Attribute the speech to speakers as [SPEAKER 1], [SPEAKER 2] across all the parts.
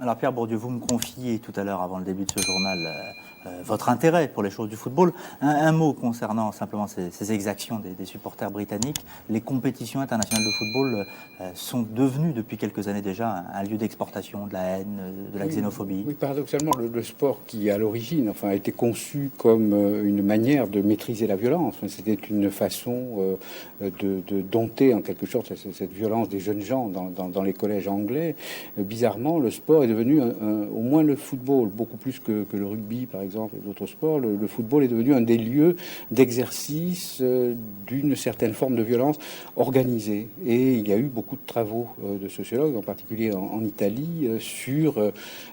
[SPEAKER 1] Alors Pierre Bourdieu, vous me confiez tout à l'heure, avant le début de ce journal, votre intérêt pour les choses du football. Un mot concernant simplement ces exactions des supporters britanniques. Les compétitions internationales de football sont devenues depuis quelques années déjà un lieu d'exportation de la haine, de la xénophobie.
[SPEAKER 2] Oui, paradoxalement, le sport qui, à l'origine, a été conçu comme une manière de maîtriser la violence. C'était une façon de dompter, en quelque sorte, cette violence des jeunes gens dans les collèges anglais. Bizarrement, le sport est devenu, au moins le football, beaucoup plus que le rugby, par exemple, et d'autres sports, le football est devenu un des lieux d'exercice d'une certaine forme de violence organisée. Et il y a eu beaucoup de travaux de sociologues, en particulier en Italie, sur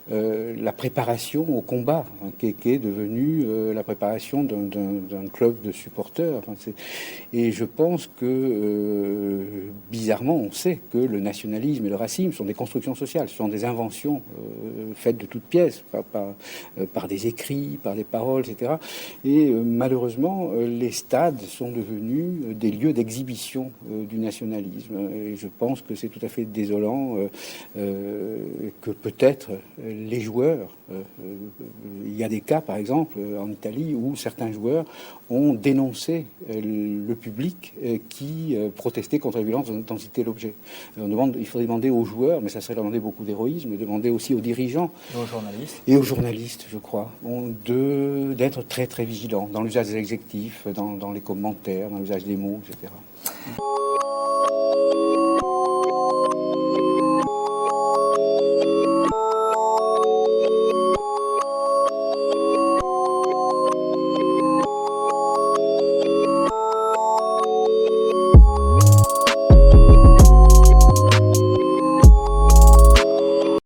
[SPEAKER 2] la préparation au combat, qui est devenue la préparation d'un club de supporters. Et je pense que, bizarrement, on sait que le nationalisme et le racisme sont des constructions sociales, ce sont des inventions faites de toutes pièces, par des écrits, par des paroles, etc. Et malheureusement, les stades sont devenus des lieux d'exhibition du nationalisme. Et je pense que c'est tout à fait désolant que peut-être les joueurs, il y a des cas, par exemple, en Italie, où certains joueurs ont dénoncé le public qui protestait contre la violence dont c'était l'objet. Il faudrait demander aux joueurs, mais ça serait demander beaucoup d'héroïsme, demander aussi aux dirigeants et aux journalistes, je crois, d'être très très vigilants dans l'usage des adjectifs, dans les commentaires, dans l'usage des mots, etc.